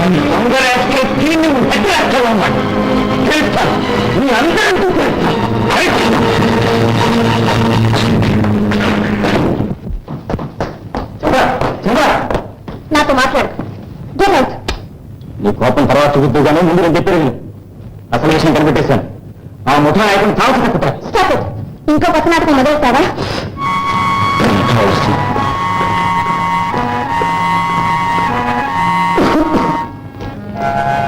నీ అందరూ నాతో మాట్లాడు. నీ కోపం తర్వాత చూపుతూగానే ముందు నేను చెప్పాను. అసలు విషయం కనిపెట్టేశాను. ఆ ముఠా నాయకుని తావసి తప్పుతా. ఇంకో కొత్త నాటకం మొదలవుతావా?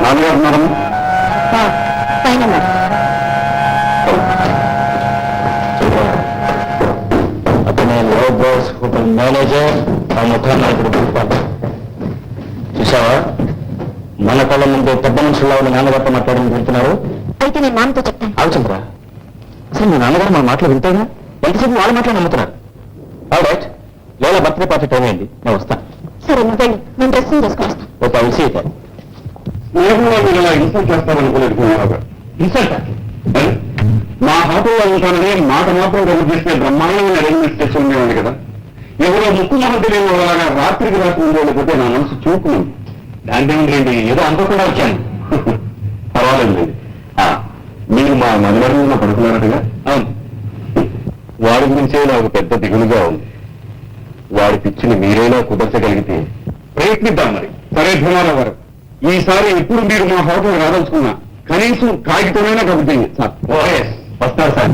నాన్నగారు ఉన్నారమ్మా? పైన అతనే లో బాస్ హోటల్ మేనేజర్, ఆ ముఠా నాయకుడు గుర్తుపాలి. చూసావా, మన కళ్ళ ముందు పెద్ద మనుషుల్లో ఉన్న నాన్నగారితో మాట్లాడని చెప్తున్నారు. అయితే నేను నాన్నతో చెప్తాను. ఆలోచంద్రా, అసలు మీ నాన్నగారు మన మాటలు వింటేనా? ఎంతసేపు వాళ్ళ మాటలు నమ్ముతున్నారు. రైట్, లేదా బర్త్డే పార్టీ టైం అయింది, నేను వస్తాను. సరే, నువ్వు వెళ్ళి నేను డ్రెస్సింగ్ చేసుకుని వస్తాను. ఒక విషయం మీరు ఇలా ఇన్సల్ట్ చేస్తారనుకోలేదు. ఇన్సల్ట్ మా హోటల్లో ఉంటానని మాట మాత్రం గమనిస్తే బ్రహ్మాండమైన అరేంజ్మెంట్ చేసి ఉండేవాడి కదా. ఎవరో ముక్కు మహత్తి లేని వాళ్ళగా రాత్రికి రాత్రి ఉండేకపోతే నా మనసు చూపుకుంది. దాంట్లో ఏంటండి, ఏదో అనుకోకుండా వచ్చాను. పర్వాలేదు. మీరు మా మధుమరంలో పడుకున్నారటగా? అవును. వాడి గురించే నాకు పెద్ద దిగులుగా ఉంది. వాడి పిచ్చిని మీరైనా కుదర్చగలిగితే ప్రయత్నిద్దాం. మరి సరే భీమారావు గారు, ఈసారి ఎప్పుడు మీరు మా హోటల్ రాదలుచుకున్నా కనీసం కాగితమైనా కబుద్ది సార్. వస్తారు సార్.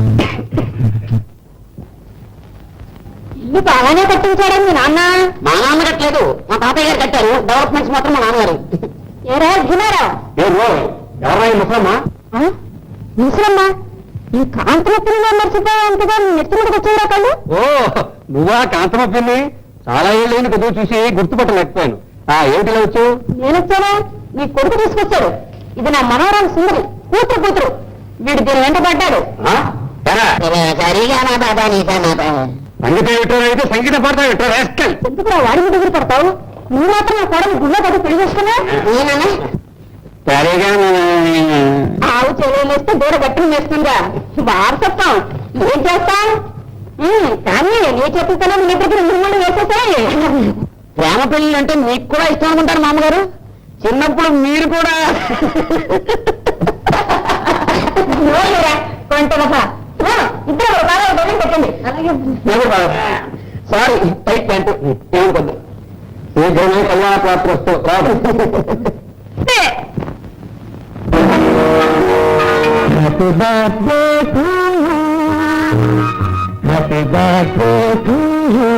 ఇల్లు బాగానే కట్టించాడని మీ నాన్న. మా నాన్న కట్టలేదు, మా తాతయ్య గారు కట్టారు. డెవలప్మెంట్స్ మాత్రం మా నాన్నగారు. ఏరా భీమారావు? ఎవరైనా ముసలమ్మా? ముసలమ్మా, ఈ కాంతమప్పిని మర్చిపోయేంతగా నెత్తి మీదకి వచ్చేరా కళ్ళు? ఓ, నువ్వా కాంతమప్పిని? చాలా ఏళ్ళైన కొద్దిగా చూసి గుర్తుపట్టలేకపోయాను. ఏమిటిలా వచ్చావు? నేను వచ్చానా? నీ కొడుకు తీసుకొచ్చాడు. ఇది నా మనవరాలు సుందరి, కూతురు. వీడు దీని వెంట పడ్డాడు. సంగీతం పెట్టారు అయితే సంగీతం పడతావు పెట్టారు. ఎందుకు వాడి మీద ఎదురు పడతావు? నువ్వు మాత్రం నా కోడలు గుళ్ళో కదా పెళ్లి చేసుకున్నా? ఆవు చెరువులేస్తే దూడ గట్టును వేస్తుందా? వారసత్వం ఏం చేస్తావు? కానీ నీ చెప్పుకున్నా నీ దగ్గర 2 వేసేసాయి. ప్రేమ పెళ్లి అంటే మీకు కూడా ఇష్టం అనుకుంటారు మామగారు. చిన్నప్పుడు మీరు కూడా ఇద్దరు పెట్టండి. సారీ, టైట్ ప్యాంటు ఏమనుకోద్దు. శీఘ్రమే కళ్యాణ ప్రాప్తి వస్తూ రాదు. Happy birthday to you. Happy birthday to you.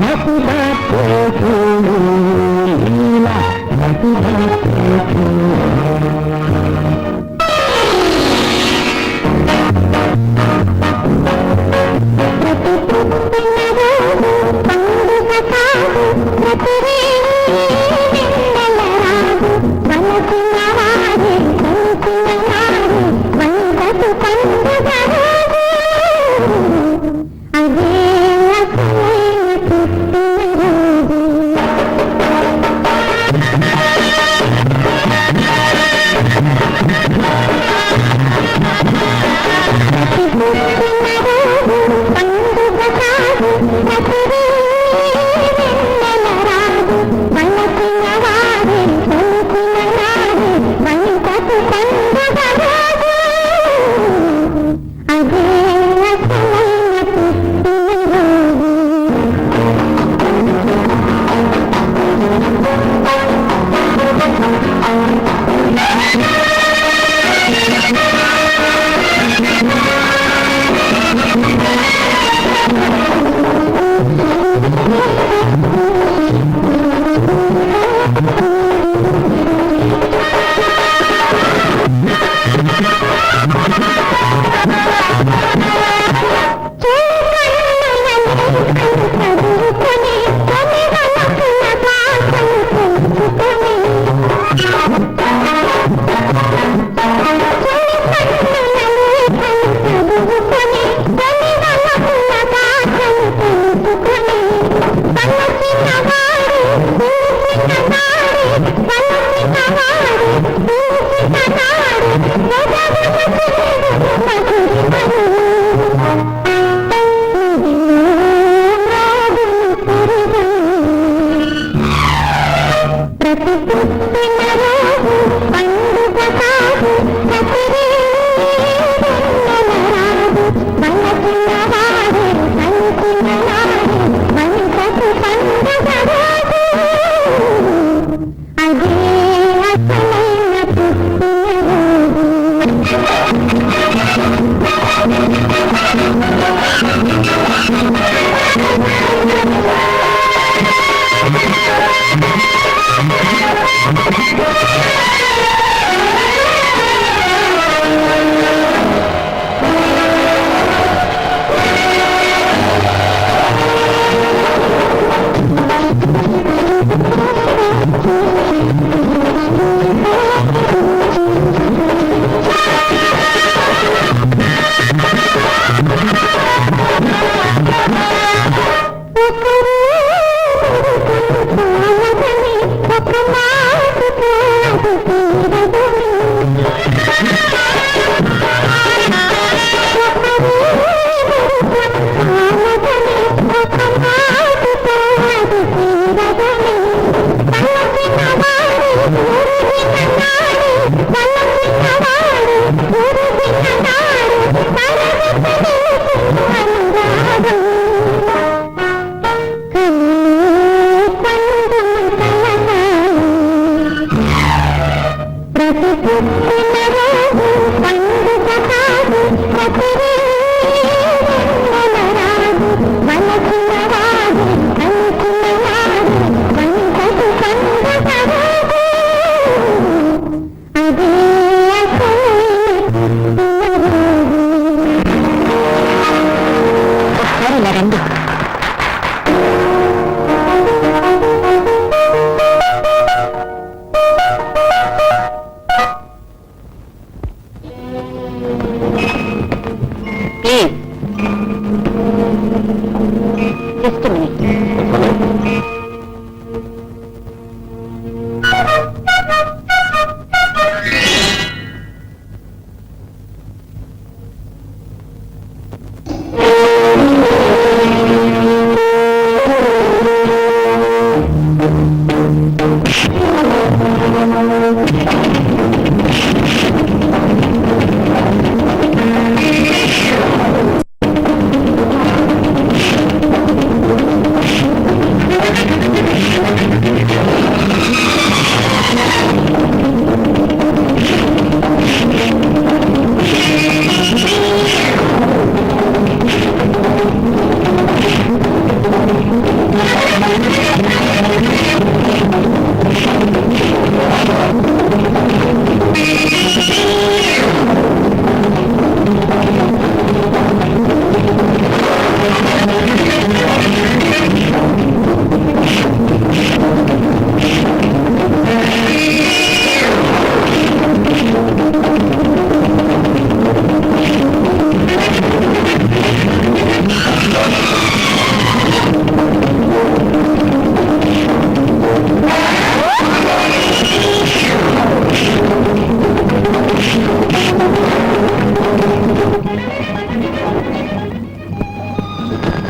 Happy birthday to you, Leela. Happy birthday to you.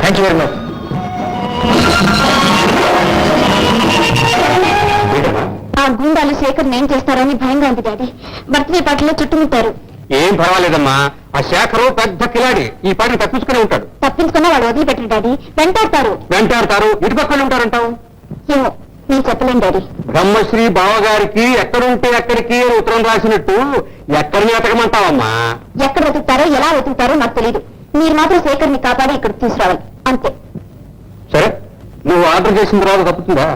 Thank you very much. ఆ గుండాలు శేఖర్ ఏం చేస్తారని భయంగా ఉంది డాడీ. బర్త్డే పార్టీలో చుట్టుముట్టారు. ఏం పర్వాలేదమ్మా, ఆ శేఖరు పెద్ద కిలాడి, ఈ పాటిని తప్పించుకునే ఉంటాడు. తప్పించుకున్నా వాడు వదిలిపెట్టరు డాడీ, వెంటాడతారు. ఇటు పక్కన ఉంటారంటావు. ఏమో నేను చెప్పలేను డాడీ. బ్రహ్మశ్రీ బావగారికి ఎక్కడుంటే ఎక్కడికి అని ఉత్తరం రాసినట్టు ఎక్కడిని వెతకమంటావమ్మా? ఎక్కడ వెతుకుతారో ఎలా వెతుకుతారో నాకు తెలియదు. మీరు మాత్రం శేఖర్ని కాపాడి ఇక్కడికి తీసుకురావాలి అంతే. సరే, నువ్వు ఆర్డర్ చేసిన తర్వాత తప్పుతుందా?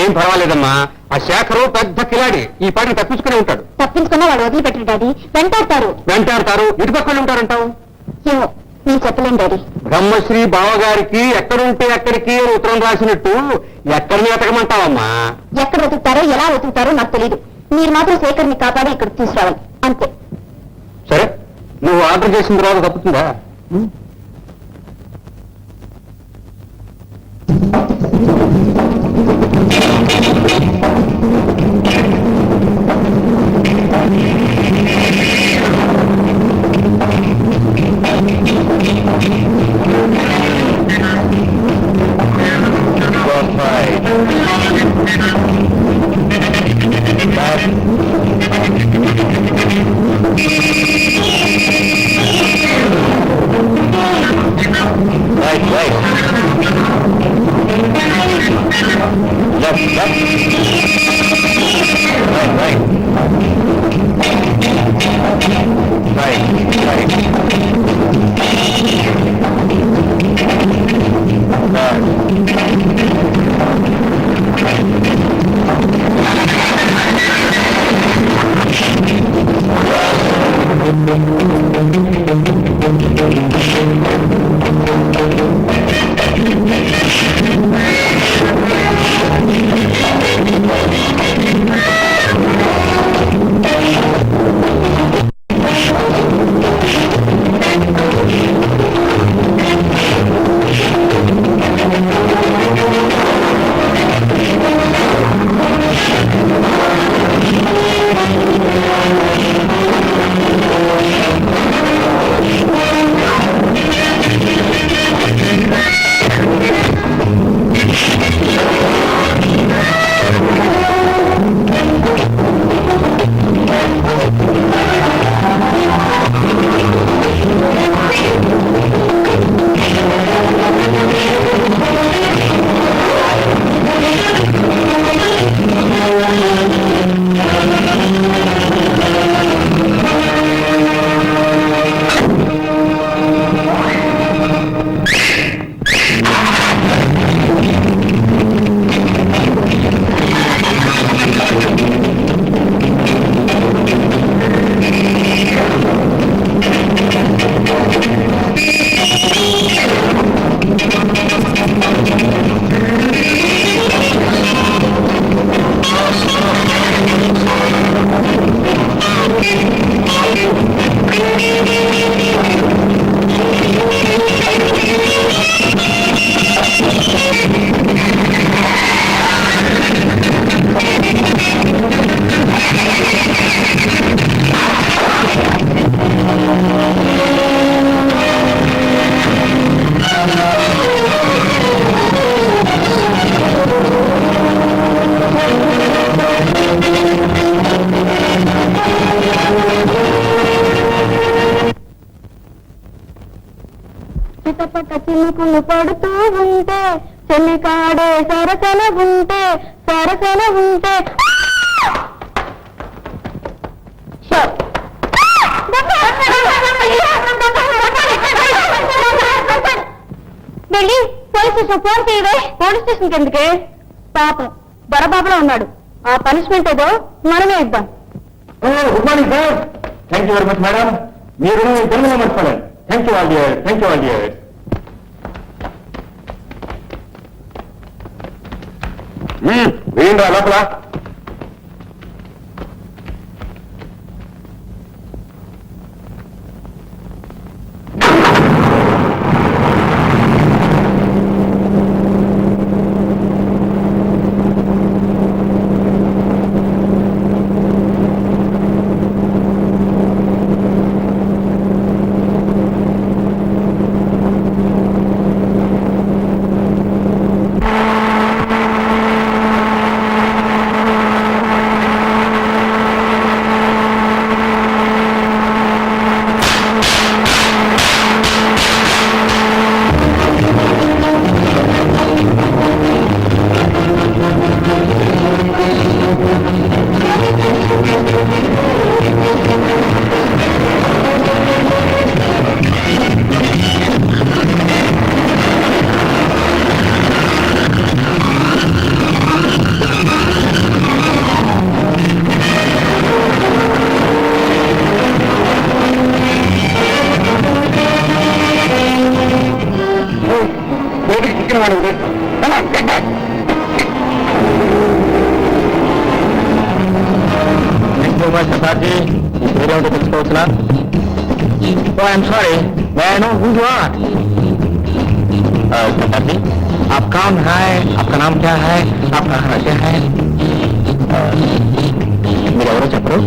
ఏం పర్వాలేదమ్మా, ఆ శేఖరు పెద్ద కిలాడి, ఈ పాటిని తప్పించుకునే ఉంటాడు. తప్పించుకున్నా వాడు వదిలిపెట్టరు డాడీ, వెంటాడతారు. ఇటు పక్కన ఉంటారంటావు? ఏమో నేను చెప్పలేను డాడీ. బ్రహ్మశ్రీ బావగారికి ఎక్కడుంటే ఎక్కడికి ఉత్తరం రాసినట్టు ఎక్కడిని వెతకమంటావమ్మా? ఎక్కడ వెతుకుతారో ఎలా వెతుకుతారో నాకు తెలియదు. మీరు మాత్రం శేఖర్ని కాపాడి ఇక్కడికి తీసుకురావాలి అంతే. సరే, నువ్వు ఆర్డర్ చేసిన తర్వాత తప్పుతుందా? చినుకులు పడుతూ ఉంటే చెలికాడే సరసన ఉంటే వెళ్ళి పోలీస్ స్టేషన్ ఫోన్ చేయవే. పోలీస్ స్టేషన్కి ఎందుకే? పాపం బరబాబులో ఉన్నాడు. ఆ పనిష్మెంట్ ఏదో మనమే ఇద్దాం. Good morning sir. Thank you very much madam. మీరు జన్మలో మర్చిపోలేదు. Thank you all dear. Thank you all dear. వేయండి లోపల. సో మచ్ సతాజీ మీరేమిటో తెలుసుకోవచ్చునా I'm sorry may I know who you are సతాజీ आप कौन है आपका नाम क्या है आप कहाँ रहते हैं మీరెవరో చెప్పరు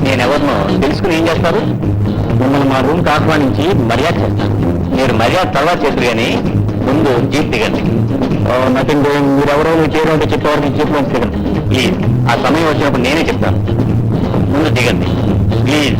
నేనెవరినో తెలుసుకుని ఏం చేస్తారు మిమ్మల్ని మా రూమ్కి ఆహ్వానించి మర్యాద చేస్తాను మీరు మర్యాద తర్వాత చేద్దరు కానీ ముందు జీప్ దిగండి నథింగ్ డూయింగ్ మీరెవరో మీరు చేయడం చెప్పేవారికి జీప్ నుంచి దిగండి ప్లీజ్ ఆ సమయం వచ్చినప్పుడు నేనే చెప్తాను ముందు దిగండి ప్లీజ్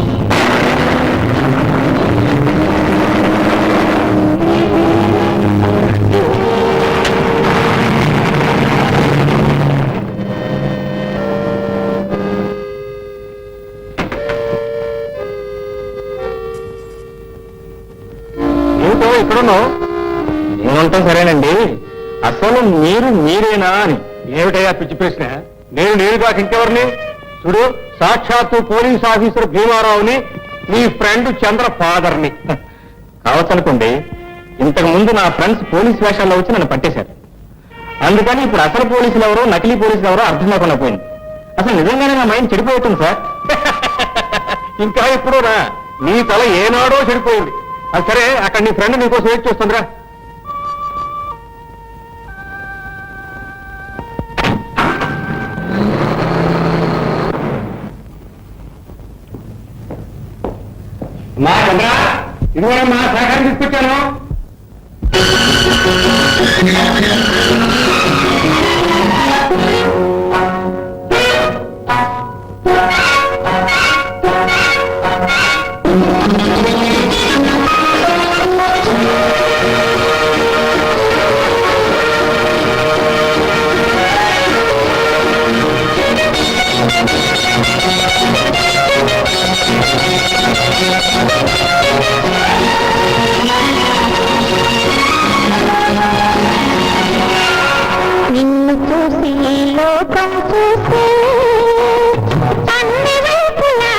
ఎక్కడున్నావు నేనుంటాం సరేనండి అసలు మీరు మీరేనా అని ఏమిటయ్యా పిచ్చి ప్రశ్న నేను కాక ఇంకెవరిని చూడు సాక్షాత్తు పోలీస్ ఆఫీసర్ భీమారావుని మీ ఫ్రెండ్ చంద్ర ఫాదర్ని కావచ్చనుకోండి ఇంతకు ముందు నా ఫ్రెండ్స్ పోలీస్ వేషాల్లో వచ్చి నన్ను పట్టేశారు అందుకని ఇప్పుడు అసలు పోలీసులు ఎవరో నకిలీ పోలీసులు ఎవరో అర్థం కాకుండా పోయింది అసలు నిజంగానే నా మైండ్ చెడిపోతుంది సార్ ఇంకా ఇప్పుడు నీ తల ఏనాడో చెడిపోయింది అది సరే అక్కడ నీ ఫ్రెండ్ నీకోసం వెయిట్ చేస్తుందిరా మా చంద్ర ఇదిగో మా సహకారం తీసుకొచ్చాను నిన్ను చూసి లోకం చూసి అన్ని వైపులా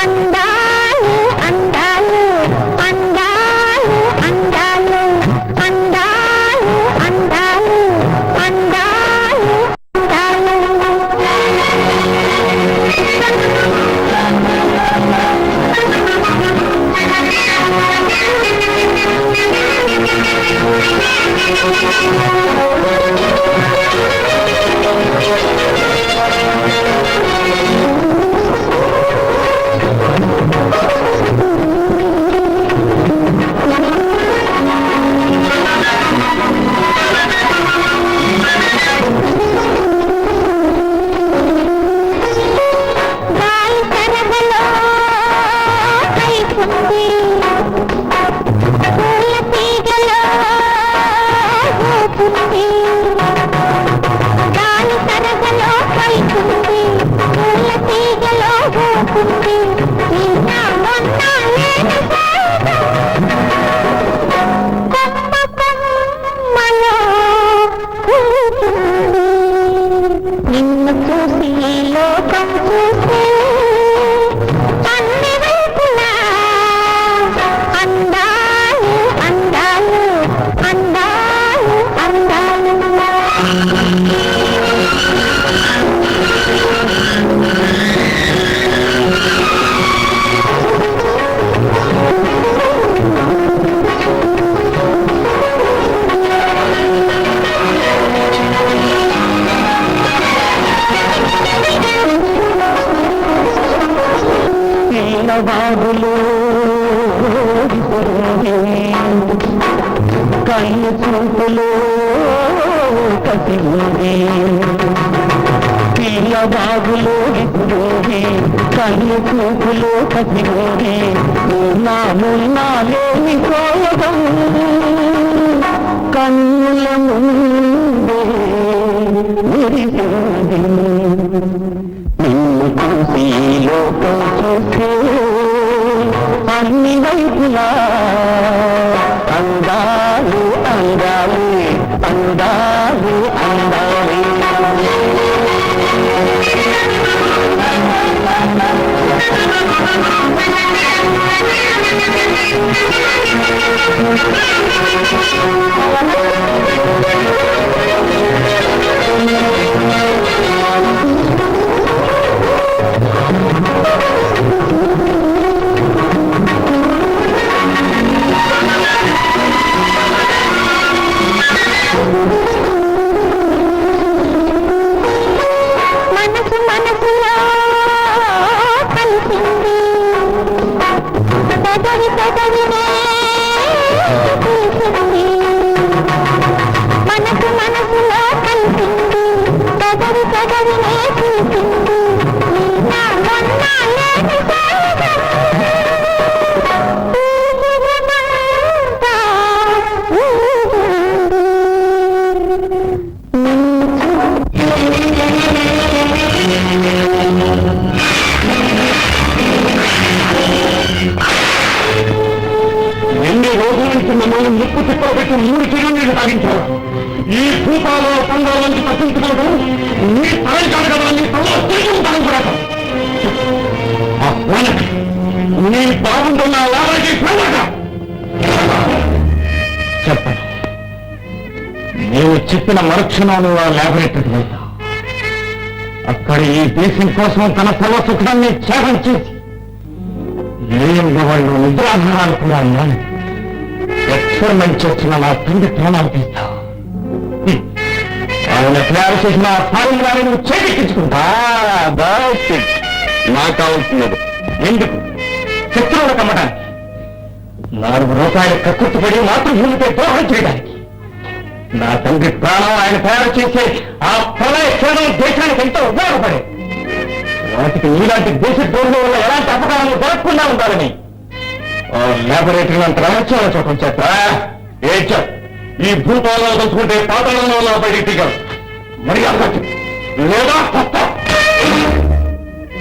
అందాలు అందాలు అందాలు అందాలు అందాలు అందాలు అందాలు నిన్ను చూసి లోకం చూసి అన్ని వైపులా అందాలు అందాలు అందాలు అందాలు బాబులు కళ్ళు చూపులు కసి పిల్ల బాబులు కళ్ళు చూపులు కసి నాలేని కోయడం కన్నుల ముందే విరిసింది నిన్ను చూసి లోకం చూసే అన్ని వైపులా అందాలు అందాలు అందాలు అందాలు లోపల పెట్టి 3 కిలో నీళ్లు తాగించారు. ఈ భూపాలో పండుగ నుంచి తప్పించుకోవడం నీ తరం కాదు కదా, నీ తలలో తిరుగుతాను కూడా. నీ బాగుంటున్న లాభానికి చెప్పండి. నేను చెప్పిన మరుక్షణాలు ఆ ల్యాబొరేటరీకి వెళ్తా. అక్కడ ఈ దేశం కోసం తన సర్వ సుఖాన్ని త్యాగం చేసి లేని వాళ్ళు నిద్రాధారాలు కూడా మాని ఎక్స్పెరిమెంట్ చేస్తున్న నా తండ్రి ప్రాణాలు తీస్తా. ఆయన తయారు చేసిన ఫార్ములాని నువ్వు చేకెక్కించుకుంటా. నాకు కావాల్సినది ఎందుకు? శత్రువులకు అమ్మడానికి, 4 రూపాయలు కక్కుర్తిపడి మాతృభూమిపై ద్రోహం చేయడానికి. నా తండ్రి ప్రాణం ఆయన తయారు చేసే ఆ ప్రళయ క్షేమం దేశానికి ఎంతో ఉపయోగపడే. వాటికి నీలాంటి దేశ ద్రోహుల వల్ల ఎలాంటి అపకారాలు జరగకుండా ఉండాలని ఆ ల్యాబొరేటరీ అంత రహస్యాల చూడటం చేత ఈ భూపాలలో తెలుసుకుంటే పాతాళంలో వల్ల బయటికి దిగారు. మరి లేదా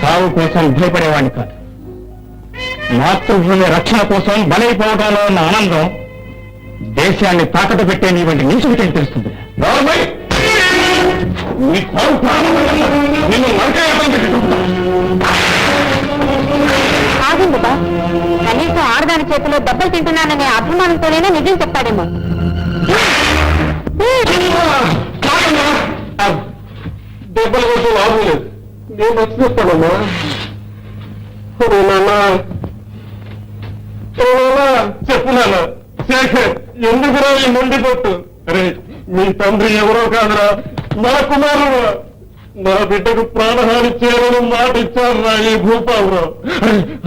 సాగు కోసం భయపడేవాడిని కాదు. మాతృభూమి రక్షణ కోసం బలైపోవడంలో ఉన్న ఆనందం దేశాన్ని తాకట్టు పెట్టే నీ వంటి నీచుడికి తెలుస్తుంది. ఆగండి బా, కనీసం ఆడదాని చేతిలో దెబ్బలు తింటున్నాననే అభిమానంతోనే నిజం చెప్పాడేమో. దెబ్బలు కోసం లాభం లేదు. నేను వచ్చి చెప్తానమ్మా. చెప్పున్నాను. శేఖర్, ఎందుకురా ఈ మొండిపోతు? అరే, మీ తండ్రి ఎవరో కాదురా, నా కుమారుడు. నా బిడ్డకు ప్రాణహాని చేయాలని మాట ఇచ్చారురా ఈ భూపాలరావు.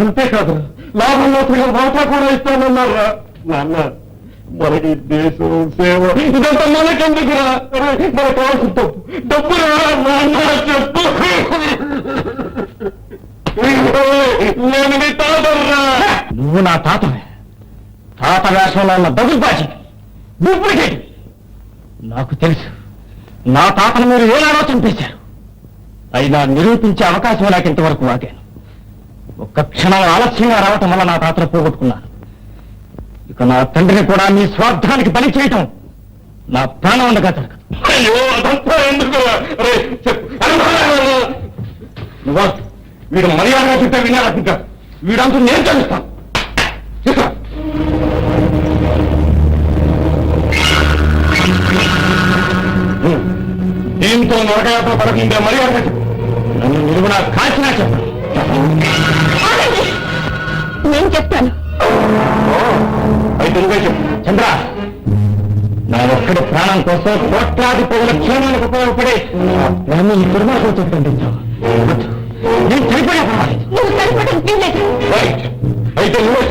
అంతేకాదురా, లాభంలో వాటా కూడా ఇస్తానన్నారా. నాన్న, మనకి దేశం సేవ ఇదంతా మనకెందుకురా? మనకు కావాల్సిన డబ్బురా నాన్న. చెప్పు, నేను నీ తాతరా. నువ్వు నా తాతవే. తాత వేషంలో ఉన్న దగుబాజీ డూప్లికేట్. నాకు తెలుసు, నా తాతను మీరు ఏనాడో చంపేశారు. అయినా నిరూపించే అవకాశం నాకు ఇంతవరకు వాగాను. ఒక్క క్షణం ఆలస్యంగా రావటం వల్ల నా తాతను పోగొట్టుకున్నాను. ఇక నా తండ్రిని కూడా మీ స్వార్థానికి బలి చేయటం నా ప్రాణం ఉండగా జరగదు. వీడు మర్యాదగా చెప్తే వినాలనుకుంటా. వీడంతా నేను తెలుస్తాను. దీంతో నరకయాత్ర పడకుంటే మర్యాద నన్ను నిలువున కాల్చినా చెప్పండి. నేను చెప్తాను. అయితే నువ్వే చెప్పు. చంద్ర, నా ఒక్కడి ప్రాణం కోసం కోట్లాది ప్రజల క్షేమానికి ఉపయోగపడే నన్ను ఈ దుర్మార్గం చెప్పండి. నేను సరిపడే అయితే నువ్వే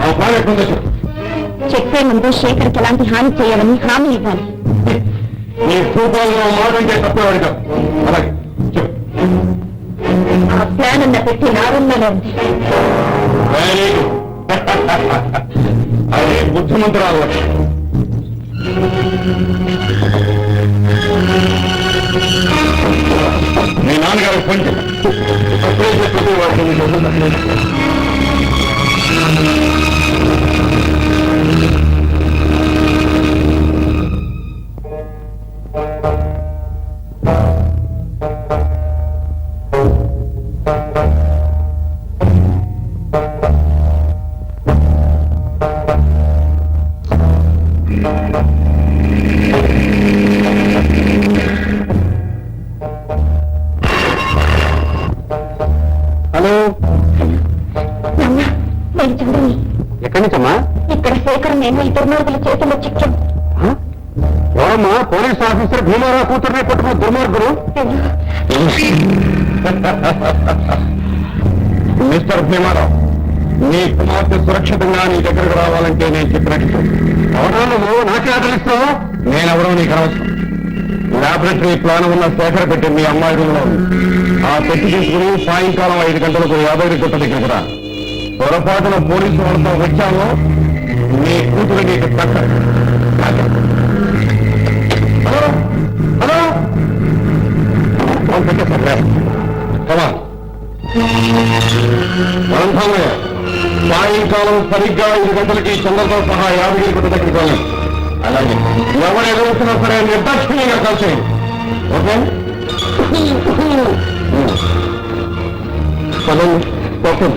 ఆ ప్రాణం ఎక్కడ చెప్పు. చెప్పే ముందు శేఖర్కి ఎలాంటి హాని చేయాలని హామీ ఇవ్వాలి. నీ భూపాలలో మాటంటే తప్పేవాడు కాదు. అలాగే చెప్పు. ఆ ప్లాన్ అన్న పెట్టి నారుల్లోనే ఉంది. అది బుద్ధిమంతురాలు. మీ నాన్నగారికి ఫోన్ చెప్పు. హలో, నేను చంద్రుని. ఎక్కడి నుంచమ్మా? ఇక్కడ శేఖర్ నేను ఈ దుర్మార్గుల చేతుల్లో చిక్కాం. ఎవరమ్మా? పోలీస్ ఆఫీసర్ భీమారావు కూతుర్ని పట్టుకున్న దుర్మార్గులు. మిస్టర్ భీమారావు, నీ కుమార్తె సురక్షితంగా నీ దగ్గరకు రావాలంటే నేను చెప్పినట్టు ఎవరో నువ్వు నాకే ఆదరిస్తావు. నేనెవరో నీకు అనవసరం. ల్యాబొరేటరీ ప్లాన్ ఉన్న శేఖర పెట్టి మీ అమ్మాయి రూమ్లో ఉంది. ఆ పెట్టి తీసుకుని సాయంకాలం 5 గంటలకు 50 గుట్ట దగ్గరకు రా. పొరపాటున పోలీసు వాళ్ళతో వచ్చాము, నీ కూతురు నీకు దక్కదు. హలో హలో, పెట్టేస్తాను. వరంధామయ్య, సాయంకాలం సరిగ్గా 5 గంటలకి చంద్రతో సహా యాదగిరి గుట్ట దగ్గరికి వెళ్ళండి. అలాగే ఎవరు ఎదురుస్తున్నా సరే నిర్దాక్షిణ్యంగా కలిసేయండి. Okay okay.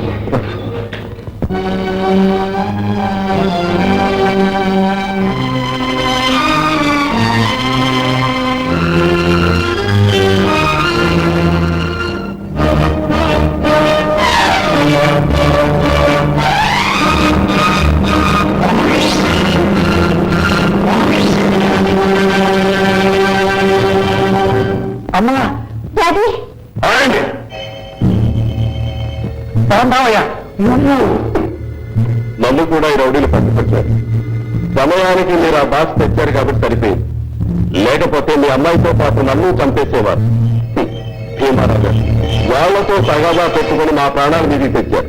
అమ్మా డాడీ అవునండి బాగున్నావయ్యా. నన్ను కూడా ఈ రౌడీలు పట్టుకొచ్చారు. సమయానికి మీరు ఆ బాక్స్ తెచ్చారు కాబట్టి సరిపోయింది. లేకపోతే మీ అమ్మాయితో పాటు నన్ను చంపేసేవారు. భీమారావు గారు వాళ్లతో సగగా పెట్టుకుని మా ప్రాణాల మీదకి తెచ్చారు.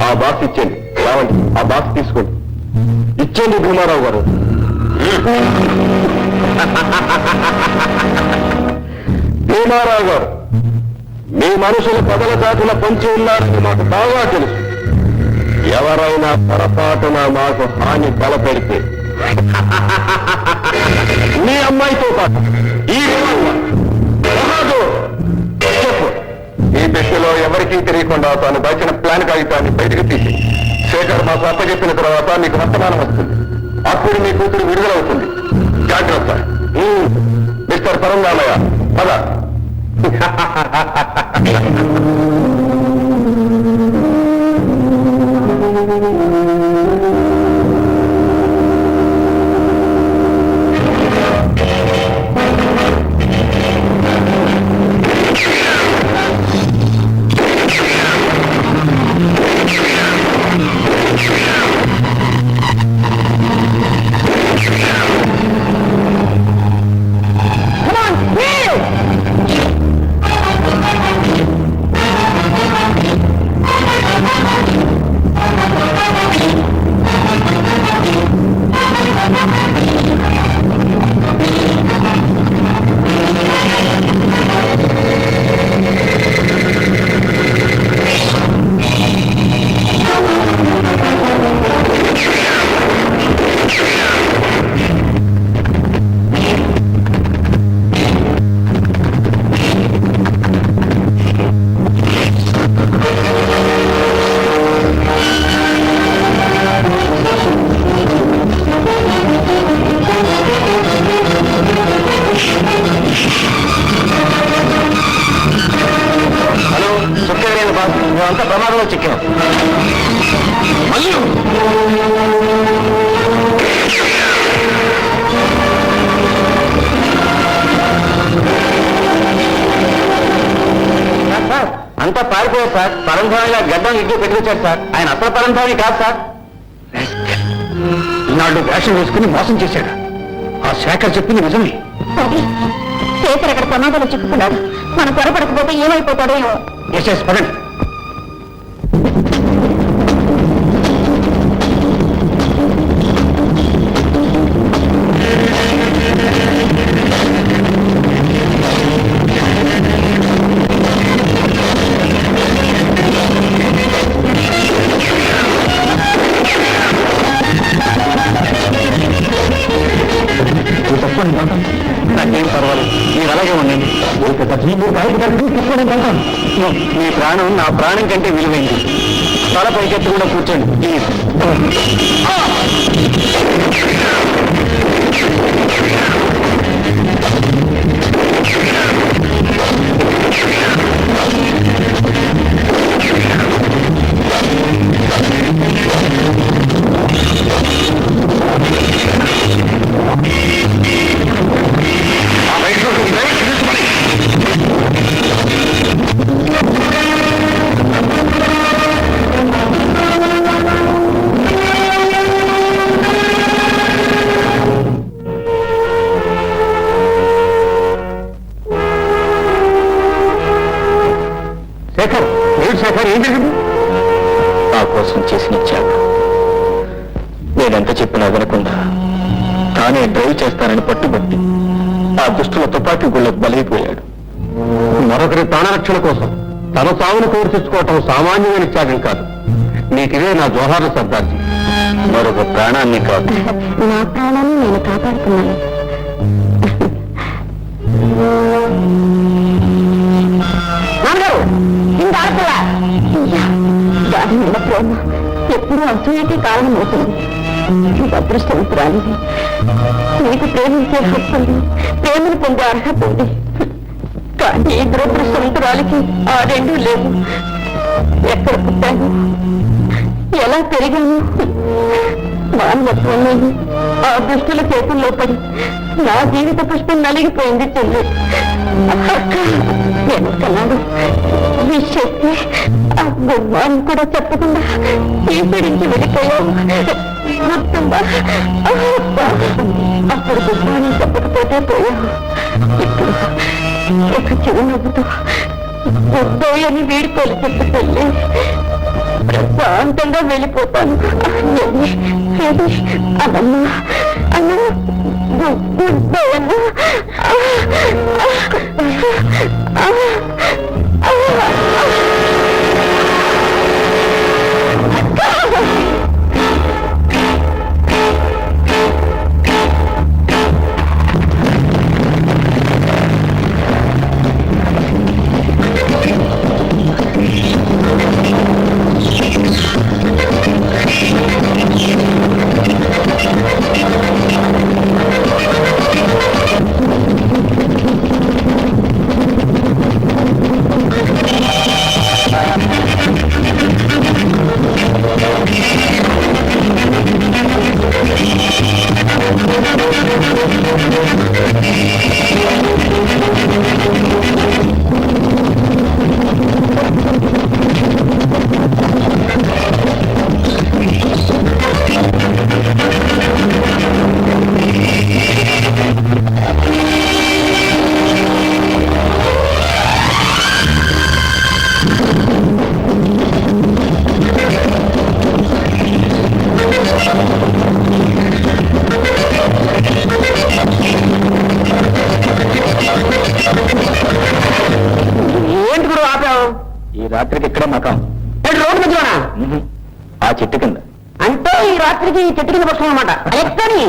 ఆ బాక్స్ ఇచ్చేయండి. రావండి, ఆ బాక్స్ తీసుకోండి. ఇచ్చేయండి భీమారావు గారు. భీమారావు గారు మీ మనుషులు పదల చాటున పొంచి ఉన్నారని మాకు బాగా తెలుసు. ఎవరైనా పొరపాటున మాకు హాని తలపెడితే మీ అమ్మాయితో పాటు ఈ బహాదూర్ చెప్పు, ఈ పెట్టెలో ఎవరికీ తెలియకుండా తాను దాచిన ప్లాన్ కాగితాన్ని బయటకు తీసి శేఖర్ మా సత్త చెప్పిన తర్వాత మీకు వర్తమానం వస్తుంది. అప్పుడు మీ కూతురు విడుదలవుతుంది. జాగ్రత్త. మిస్టర్ పరంగామయ్య పద. అంత ప్రమాదంలో చిక్కాం. సార్ అంతా పారిపోయారు సార్. పరంధామిగా గడ్డం ఇంట్లో పెట్టించారు సార్. ఆయన అసలు పరంధామి కాదు సార్. ఈనాడు వేషం వేసుకుని మోసం చేశాడు. ఆ శేఖర్ చెప్పింది నిజమే. శేఖర్ అక్కడ ప్రమాదంలో చిక్కుకున్నాడు. మనం త్వరపడకపోతే ఏమైపోతాడో. ఎస్ పడండి. నాకేం పర్వాలేదు, మీరు అలాగే ఉండండి. మీ ప్రాణం నా ప్రాణం కంటే విలువైంది. తల పైకెత్తి కూడా కూర్చోండి ప్లీజ్. శేఖర్, శేఖర్ ఏం జరిగింది? నా కోసం చేసిన త్యాగం. నేనెంత చెప్పినా వినకుండా తానే డ్రైవ్ చేస్తానని పట్టుబట్టి ఆ దుష్టుల తుపాకీ గుళ్ళకు బలైపోయాడు. మరొకరి ప్రాణరక్షణ కోసం తన సాగును కోరి తెచ్చుకోవటం సామాన్యమైన త్యాగం కాదు. నీకిదే నా జోహారు సర్దార్జీ. మరొక ప్రాణాన్ని కాదు. నా ప్రాణాన్ని నేను కాపాడుతున్నాను. నాన్నగారు ఇంత ఆడపిల్ల దాని మీద ప్రేమ ఎప్పుడూ అసూయకి కారణమవుతుంది. అదృష్టవంతురాలిది. నీకు ప్రేమించే హక్కు ఉంది, ప్రేమను పొందే అర్హత ఉంది. కానీ ఈ దురదృష్టవంతురాలికి ఆ రెండూ లేవు. ఎక్కడ పుట్టాను, ఎలా పెరిగాను, మానవత్వంలో ఆ దుష్టుల చేతుల్లో పడి నా జీవిత పుష్పం నలిగిపోయింది. చెల్లి వెనకన్నాడు ఈ శక్తి ఆ గుమ్మాన్ని కూడా చెప్పకుండా తీపిడించి వెళ్ళిపోయావు. అప్పుడు గుమ్మాన్ని చెప్పకపోతే పోయావు. ఇప్పుడు ఒక చిరునవ్వుతో ఉద్దోయని వీడుకోలు చెప్పి తల్లి ప్రశాంతంగా వెళ్ళిపోతాను. అదమ్మా అన్న ఉద్దోయన్న రాత్రికి ఇక్కడ మకాం రోడ్డు మధ్యలోనా? ఆ చెట్టు కింద. అంటే ఈ రాత్రికి ఈ చెట్టు కింద పడుతుంది అనమాట. ఎక్కడి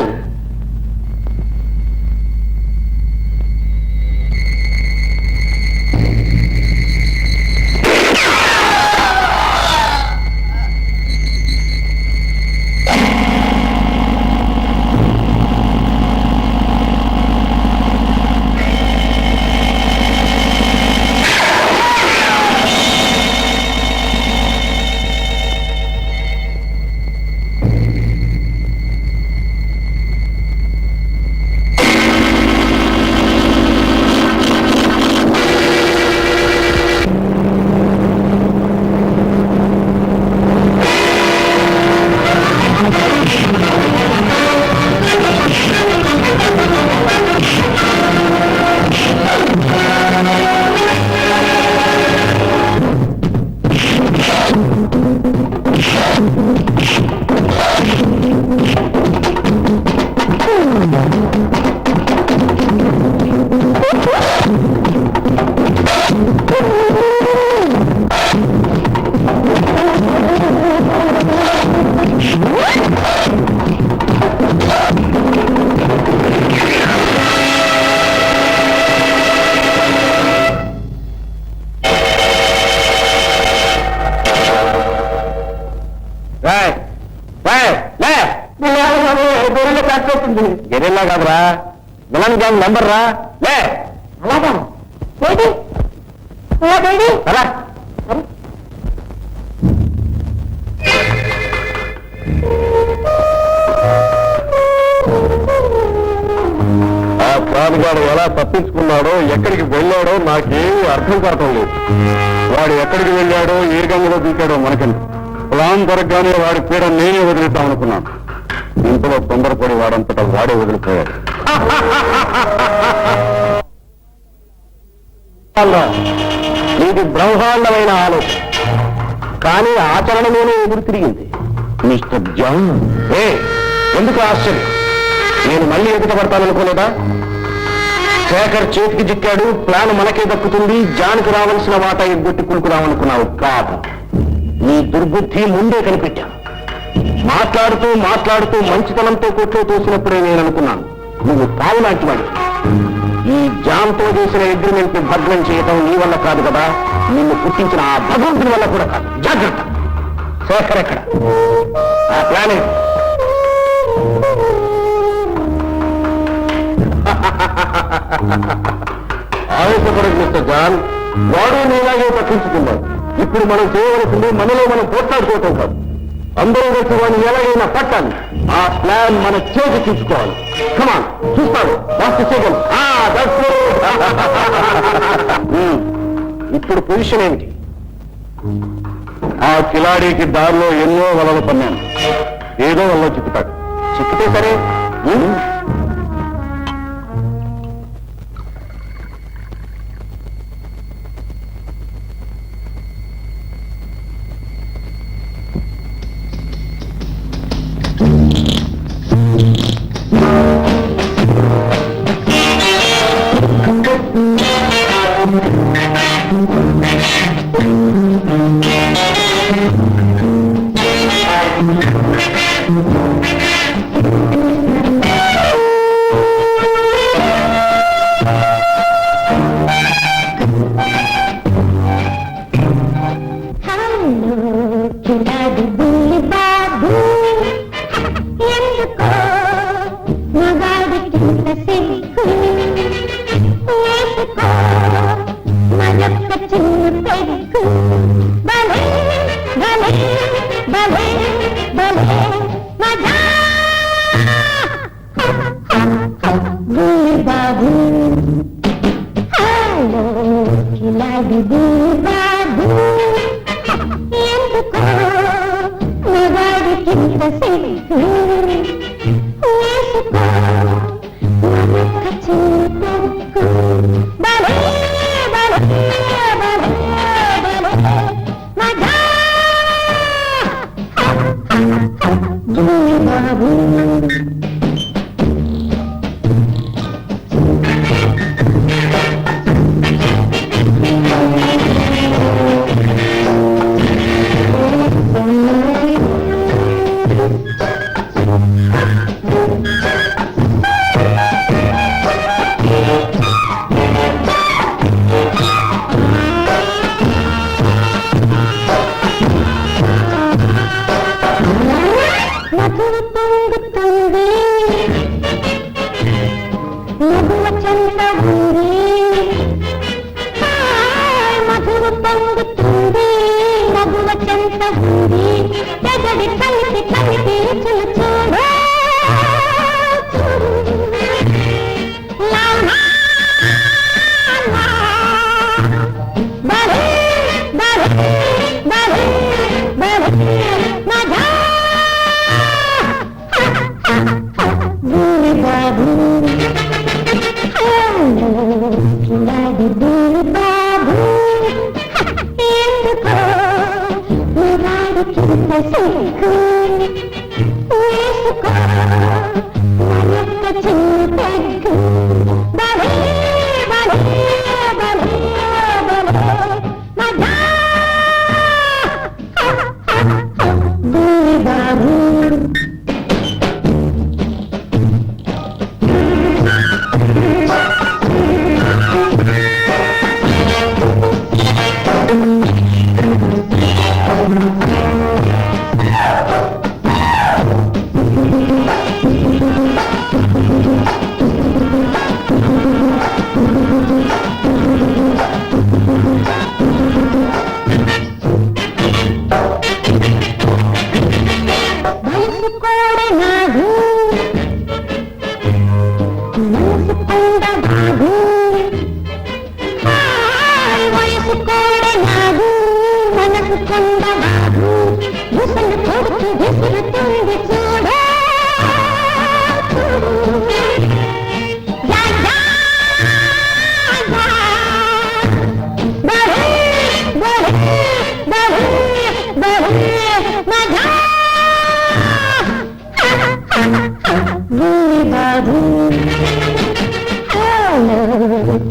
గెరిల్లా కాదురా, విలన్ గ్యాంగ్ మెంబర్ రా. లే అలాగా అలా ఆ ప్రాణగాడు ఎలా తప్పించుకున్నాడో, ఎక్కడికి వెళ్ళాడో నాకేమీ అర్థం కావటం లేదు. వాడు ఎక్కడికి వెళ్ళాడో, ఏ గంగలో దూకాడో మనకండి. ప్లాన్ దొరకగానే వాడి పీడ నేనే వదిలేద్దామనుకున్నాను. ఇంతలో తొందరపడి వాడంతటా వాడే వదిలిపోయాడు. ఇది బ్రహ్మాండమైన ఆలోచన, కానీ ఆచరణలోనే ఎదురు తిరిగింది. మిస్టర్ జాన్, ఎందుకు ఆశ్చర్యం? నేను మళ్ళీ ఎదుటపడతాననుకోలేదా? శేఖర్ చేతికి చిక్కాడు, ప్లాన్ మనకే దక్కుతుంది, జాన్కి రావాల్సిన వాటా ఎగ్గొట్టి కులుకురామనుకున్నావు కాదు. నీ దుర్బుద్ధి ముందే కనిపెట్టాను. మాట్లాడుతూ మాట్లాడుతూ మంచితనంతో కొట్లో తోసినప్పుడే నేను అనుకున్నాను నువ్వు పావు లాంటి వాడి. ఈ జామ్తో చేసిన అగ్రిమెంట్ భగ్నం చేయటం నీ వల్ల కాదు కదా, నిన్ను పుట్టించిన ఆ భగవంతుని వల్ల కూడా కాదు. జాగ్రత్త. శేఖర్ ఎక్కడ? ఆ ప్లాన్ ఏంటి? ఆవేశపడదు మిస్టర్ జాన్. వాడు నీలాగే తప్పించుకున్నాడు. ఇప్పుడు మనం చేయవలసింది మనలో మనం పోట్లాడుకోవటం కాదు, అందరూ వచ్చి వాడిని ఎలాగైనా పట్టాలి. ఆ ప్లాన్ మన చేతి తీసుకోవాలి. కమాన్, చూస్తాడు ఫాస్ట్ చేయగలం. ఇప్పుడు పొజిషన్ ఏమిటి? ఆ కిలాడీకి దారిలో ఎన్నో వలలు పన్నాను. ఏదో వల్ల చిక్కుతాడు. చిక్కితే సరే.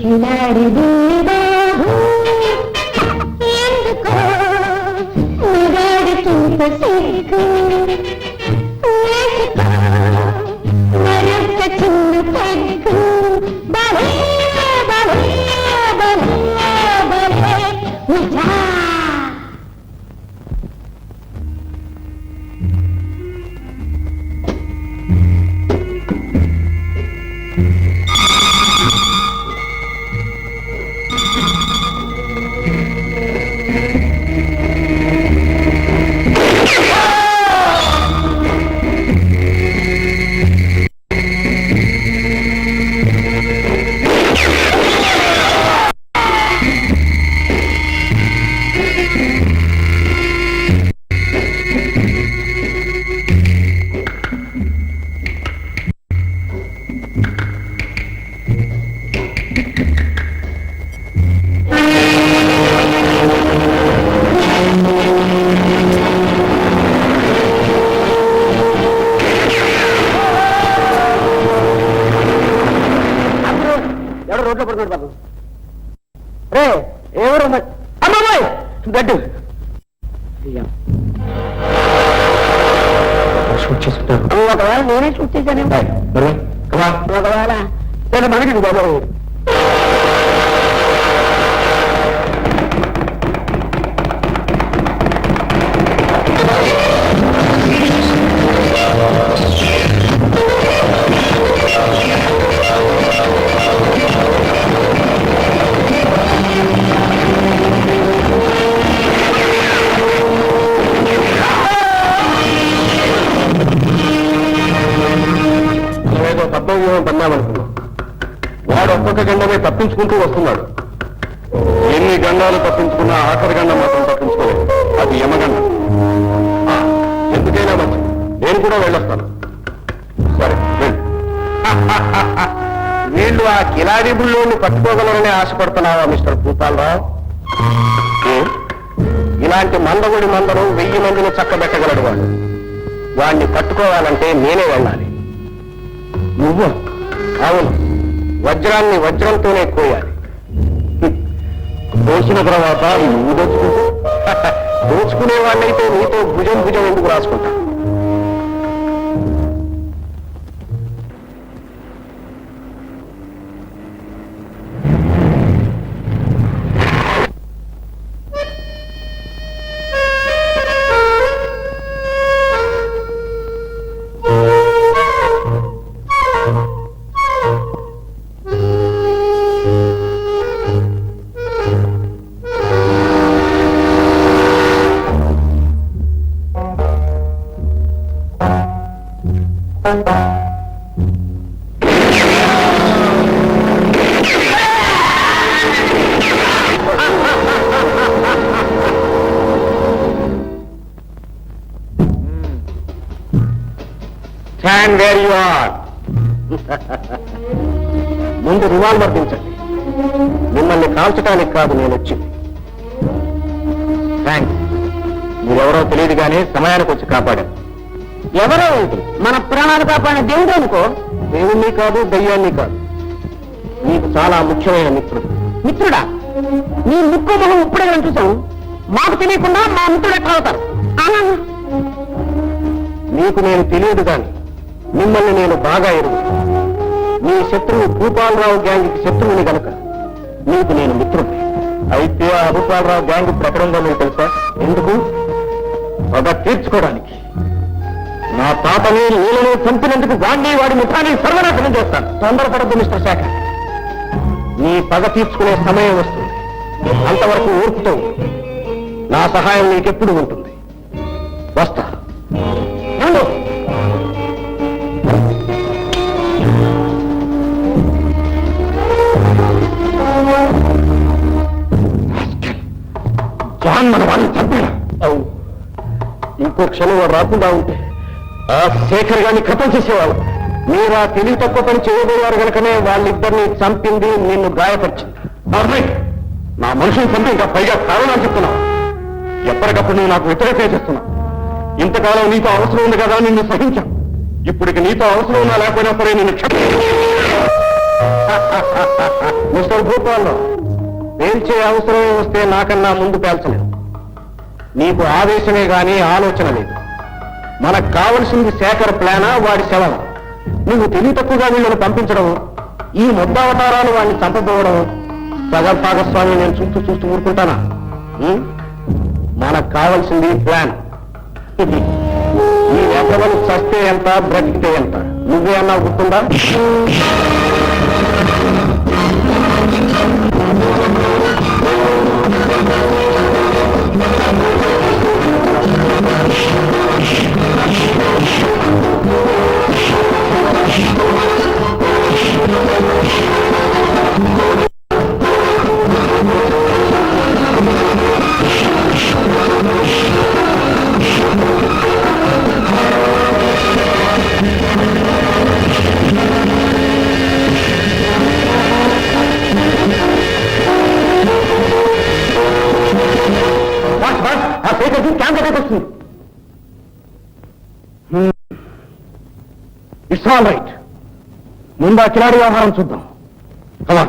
కిలాడి ఇంత సిగ్గు మరొక చిన్న పెగ్గు బలే బలే బలే బలే మజా రోడ్లో పడుతున్నాడు బాబు. రే ఎవరు అమ్మాయి గడ్డు షూట్ చేసుకుంటారు. ఒకవేళ నేనే షూట్ చేశాను. ఒకవేళ నేను మనకి బాబు పద్మవ్యూహం పన్నామనుకున్నాం. వాడు ఒక్కొక్క గండమే తప్పించుకుంటూ వస్తున్నాడు. ఎన్ని గండాలు తప్పించుకున్నా ఆఖరి గండం మాత్రం తప్పించుకోలేదు. అది యమగండం. ఎందుకైనా మంచి నేను కూడా వెళ్ళొస్తాను. సరే వీళ్ళు ఆ కిలాడి బుల్లోని పట్టుకోగలరని ఆశపడుతున్నావా మిస్టర్ భూపాలరావు? ఇలాంటి మందగుడి మందరు 1000 మందిని చక్కబెట్టగలడు వాడు. వాడిని పట్టుకోవాలంటే నేనే వెళ్ళాలి. నువ్వు? అవును, వజ్రాన్ని వజ్రంతోనే కోయాలి. దోచిన తర్వాత నువ్వు దోచుకుంటూ దోచుకునే వాళ్ళైతే నీతో భుజం భుజం ఎందుకు రాసుకుంటా? Stand where you are. ముందు రివాల్వర్ దించండి. మిమ్మల్ని కాల్చడానికి కాదు నేను వచ్చింది. థ్యాంక్స్. మీరెవరో తెలియదు కానీ సమయానికి వచ్చి కాపాడారు. ఎవరో మన ప్రాణాలు కాపాడిన దేవుడు అనుకో. దేవుణ్ణి కాదు, దయ్యాన్ని కాదు. నీకు చాలా ముఖ్యమైన మిత్రుడు. మిత్రుడా? నీ ముక్కు మొహం ఇప్పుడే చూసాం. మాకు తెలియకుండా మా మిత్రుడు ఎట్లా అవుతారు? నీకు నేను తెలియదు కానీ మిమ్మల్ని నేను బాగా ఎరుగు. నీ శత్రువు భూపాలరావు గ్యాంగ్కి శత్రువుని కనుక నీకు నేను మిత్రుడు. అయితే ఆ భూపాలరావు గ్యాంగ్ ఇప్పుడు ఎక్కడ ఉందో మీకు తెలుసా? ఎందుకు? పగ తీర్చుకోవడానికి. నా తాతని నీళ్ళని చంపినందుకు వాడిని వాడి ముఖాన్ని సర్వనాశనం చేస్తాను. తొందరపడద్దు మిస్టర్ శేఖర్. నీ పగ తీర్చుకునే సమయం వస్తుంది. అంతవరకు ఓర్పుతో నా సహాయం నీకెప్పుడు ఉంటుంది. వస్తా. మన వాళ్ళని చంపాడు. అవును, ఇంకో క్షణం వాడు రాకుండా ఉంటే ఆ శేఖర్ గారిని కథం చేసేవాళ్ళు. మీరు ఆ తెలివి తక్కువ పని చేయబోయారు కనుకనే వాళ్ళిద్దరిని చంపింది, నిన్ను గాయపరిచింది. నా మనుషుని చంపి ఇంకా పైగా కారణాలు చెప్తున్నావు. ఎప్పటికప్పుడు నువ్వు నాకు వ్యతిరేకత చేస్తున్నావు. ఇంతకాలం నీతో అవసరం ఉంది కదా నిన్ను సహించాను. ఇప్పటికి నీతో అవసరం ఉన్నా లేకపోయినా సరే నిన్ను మిస్టర్ భూపాల్లో పేల్చే అవసరం వస్తే నాకన్నా ముందు పేల్చలేదు. నీకు ఆవేశమే గాని ఆలోచన లేదు. మనకు కావలసింది శేఖర్ ప్లానా వాడి శవం. నువ్వు తెలివి తక్కువగా వీళ్ళని పంపించడం, ఈ ముద్దావతారాలు వాడిని చంపబోవడం, సగం భాగస్వామి నేను చూస్తూ చూస్తూ ఊరుకుంటానా? మనకు కావలసింది ప్లాన్. ఈ వెధవలు చస్తే ఎంత, బ్రతికితే ఎంత? నువ్వే అన్నా గుర్తుందా? It's all right. ముందు ఆ కిలాడి వ్యవహారం చూద్దాం. కమా.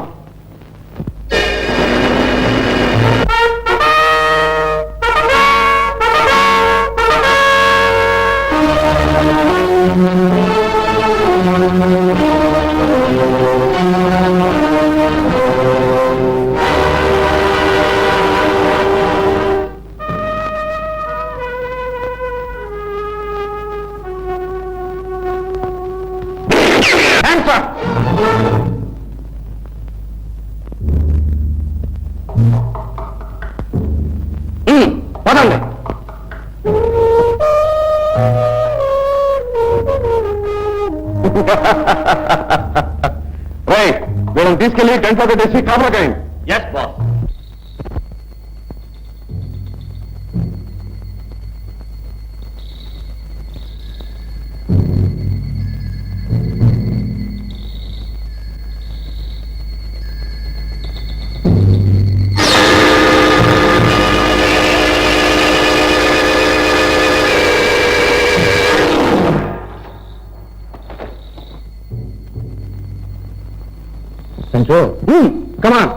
పదండి. రైట్, వీళ్ళని తీసుకెళ్లి టెంట్లో పెట్టేసి కాపలకాయండి. Yes boss. Sancho, come on.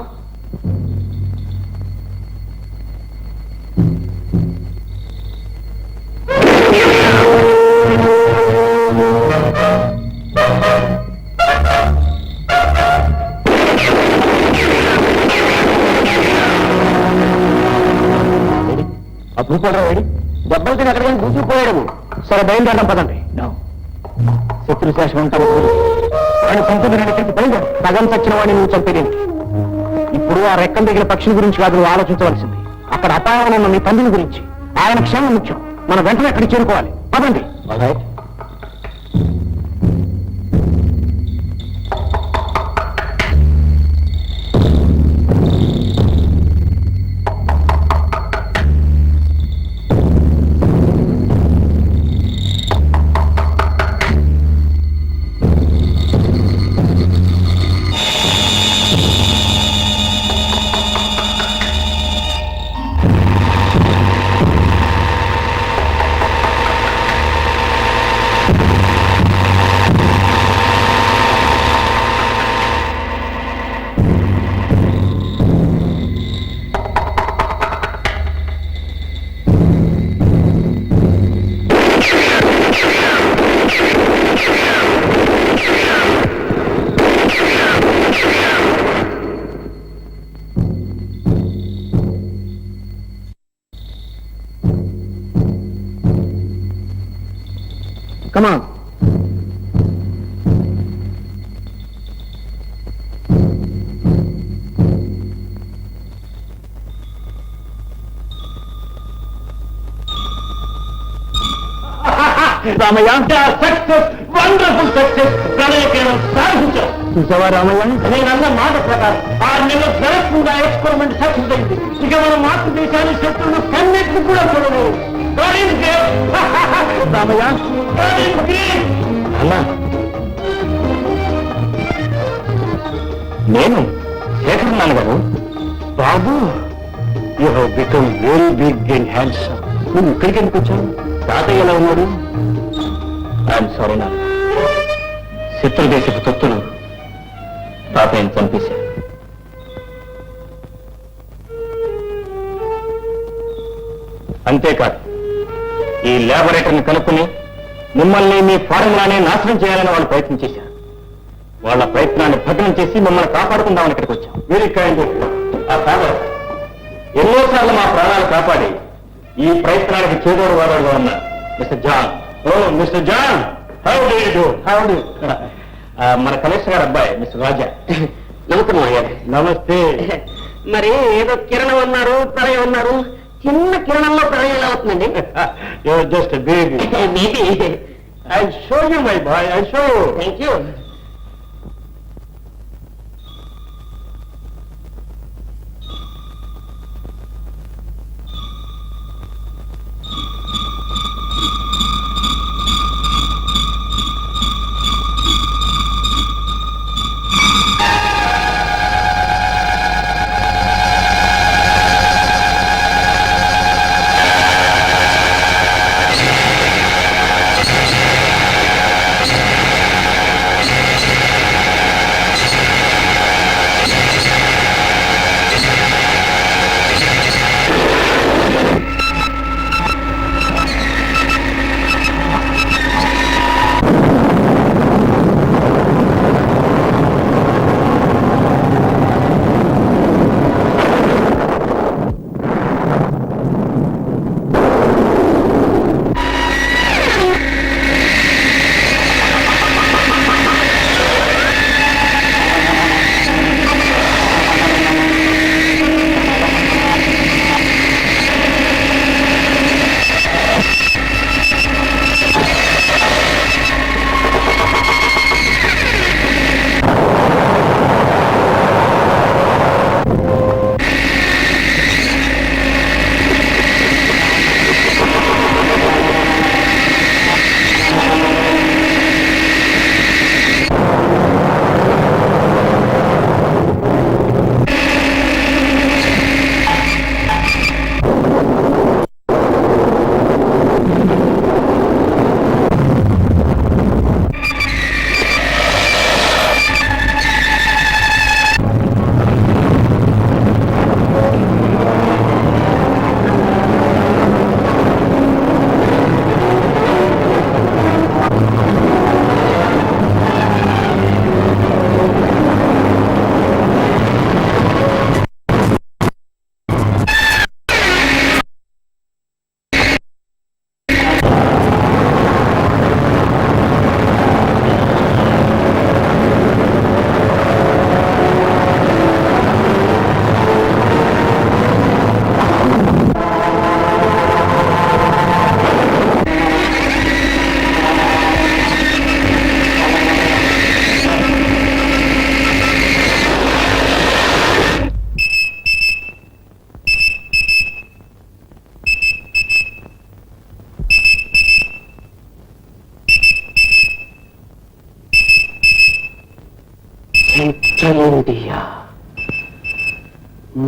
ఆ భూపాలరావు వేడి దెబ్బలు తిని ఎక్కడికైనా కూర్చుకుపోయాడు. సరే బయలుదేరడం పదండి. శత్రుశేషం ఉంటాము. ఆయన సంపద బయలుదేరు. సగం చచ్చిన వాడిని నువ్వు చంపేదేంటి? ఇప్పుడు ఆ రెక్కల దగ్గర పక్షుల గురించి కాదు నువ్వు ఆలోచించవలసింది. అక్కడ అపాయం ఉన్న నీ తండ్రిని గురించి. ఆయన క్షేమం ముఖ్యం. మనం వెంటనే అక్కడికి చేరుకోవాలి. పదండి. Come on. Ramayya, success, wonderful success. ప్రణయకేవలం సాధించాం. చూసావా రామయ్య, నేనన్న మాట ప్రకారం 6 నెలలు జరగకుండా ఎక్స్పెరిమెంట్ సక్సెస్ అయింది. ఇక మన మాతృదేశాన్ని శత్రువులు కన్నెట్టు కూడా చూడలేదు. రామయ్య అన్నా, నేను శేఖర్ నాన్నగారు. బాబు, you have become very big and handsome. నువ్వు ఇక్కడికి ఎందుకు వచ్చావు? తాతయ్య ఎలా ఉన్నాడు? ఐఎమ్ సారీ నాన్న, శత్రుదేశపు తొత్తులు తాతయ్యను చంపేశారు. అంతేకాదు ఈ ల్యాబొరేటరీని కనుక్కుని మిమ్మల్ని మీ ఫార్ములానే నాశనం చేయాలని వాళ్ళు ప్రయత్నం చేశారు. వాళ్ళ ప్రయత్నాన్ని భగ్నం చేసి మిమ్మల్ని కాపాడుకుందామని ఇక్కడికి వచ్చాం. Very kind. ఆ ఫాదర్ ఎన్నోసార్లు మా ప్రాణాలు కాపాడి ఈ ప్రయత్నానికి చేదోడు వాదోడుగా ఉన్నారు. Mister John. ఓ mister John, how do you do? How do? మన కమిషనర్ గారు అబ్బాయి మిస్టర్ రాజా. నమస్కారం అయ్యారు. నమస్తే. మరి ఏదో కిరణం అన్నారు, ప్రళయం అన్నారు. చిన్న కిరణంలో ప్రళయం ఎలా అవుతుందండి? Your just baby. Maybe. I show you my boy, I show. Thank you. Central India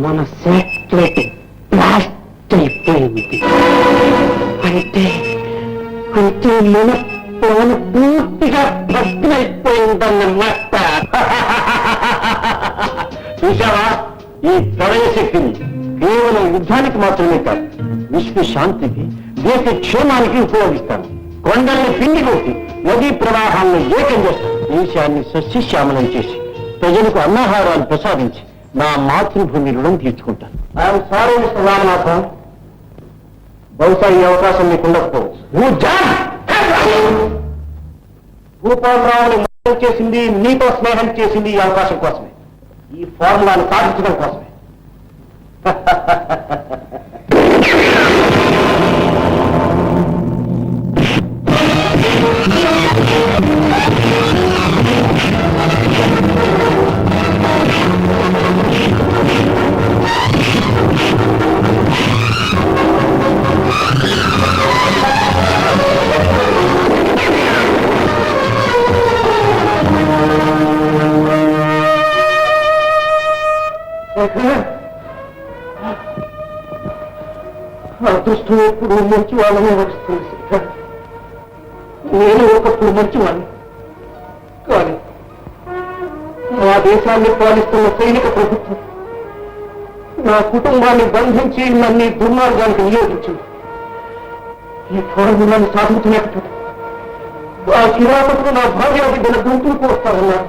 మన శాటిలైట్ బ్లాస్ట్ అయిపోయింది. అంటే అంటే మన ప్లాన్ పూర్తిగా భగ్నైపోయిందన్నమాట. చూసావా, ఈ ప్రళయ శక్తిని కేవలం యుద్ధానికి మాత్రమే కాదు, విశ్వ శాంతికి, దేశ క్షేమానికి ఉపయోగిస్తాను. కొండల్ని పిండి కొట్టి నదీ ప్రవాహాలను ఏకం చేస్తాను. దేశాన్ని సస్యశ్యామలం చేసి ప్రజలకు అన్నాహారాలు ప్రసాదించి నా మాతృభూమి రుణం తీర్చుకుంటాను. ఐఎమ్ సారీ మిస్టర్ రామనాథన్, బహుశా ఈ అవకాశం మీకు ఉండకపోవచ్చు. భూపాలరావుని మోసం చేసింది, నీతో స్నేహం చేసింది ఈ అవకాశం కోసమే, ఈ ఫార్ములాను సాధించడం కోసమే. అదృష్టం ఎప్పుడు మంచి వాళ్ళనే వస్తుంది. నేను ఒకప్పుడు మంచివాడిని, కానీ మా దేశాన్ని పాలిస్తున్న సైనిక ప్రభుత్వం నా కుటుంబాన్ని బంధించి నన్ను దుర్మార్గానికి నియోగించింది. ఈ ఫార్ములాను సాధించలేకపోతే ఆ కిరాపకు నా భార్య బిడ్డల గుంపులకు వస్తారన్నారు.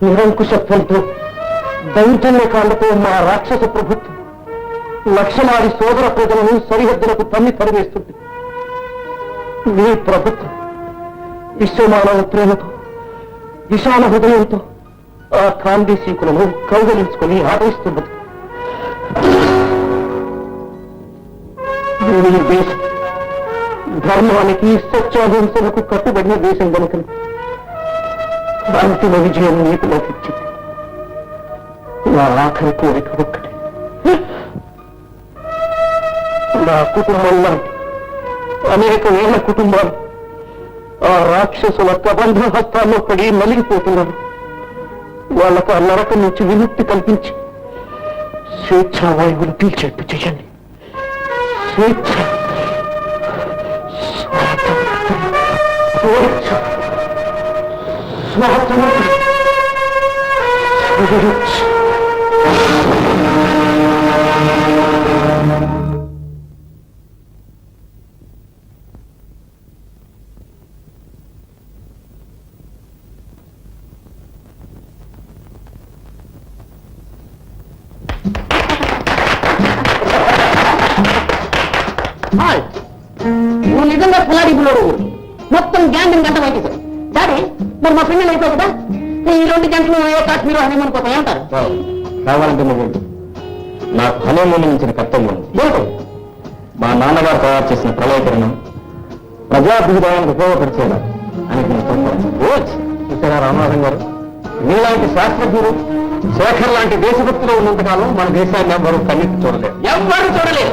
నిరంకుశత్వంతో దౌర్జన్య కాండతో మా రాక్షస ప్రభుత్వం లక్షలాది సోదర ప్రజలను సరిహద్దులకు తన్ని తరివేస్తుంది. మీ ప్రభుత్వం విశ్వమానవ ప్రేమతో విశాల హృదయంతో ఆ కాందీసీకులను కౌగలించుకొని ఆదరిస్తున్నది. ఈ దేశం ధర్మానికి సత్యాహింసలకు కట్టుబడిన దేశం కనుక అంతిమ విజయం నీకు లభించింది. నా ఆఖరి కోరిక ఒక్కటే, నా కుటుంబం లాంటి అనేక వేల కుటుంబాలు ఆ రాక్షసుల ప్రబంధ హస్తాల్లో పడి నలిగిపోతున్నారు. వాళ్ళకు ఆ నరకం నుంచి విముక్తి కల్పించి స్వేచ్ఛావాయువులు పీల్చేట్టు చేయండి. స్వేచ్ఛ, స్వేచ్ఛ, స్వాతంత్ర్యం, స్వేచ్ఛ. నువ్వు నిజంగా ఫలాడి పిల్లడు. మొత్తం గ్యాంగ్ గంట వైద్యం డాడీ. మరి మా పిల్లలు అయిపోయి కదా ఈ 2 గంటలు ఏ కాశ్మీర్ హనీమూన్ పోతాయి అంటారు. కావాలంటే నువ్వు నాకు హనీమూన్ ఇచ్చిన కర్తవ్యం లేదు. మా నాన్నగారు తయారు చేసిన ప్రళయకరణం ప్రజాభిధానానికి ఉపయోగపరిచేలా అని చూసారా రామనాథం గారు, మీలాంటి శాస్త్రజ్ఞులు శేఖర్ లాంటి దేశభక్తులు ఉన్నంతకాలం మన దేశాన్ని ఎవ్వరూ కన్నెత్తి చూడలేదు. ఎవ్వరు చూడలేదు.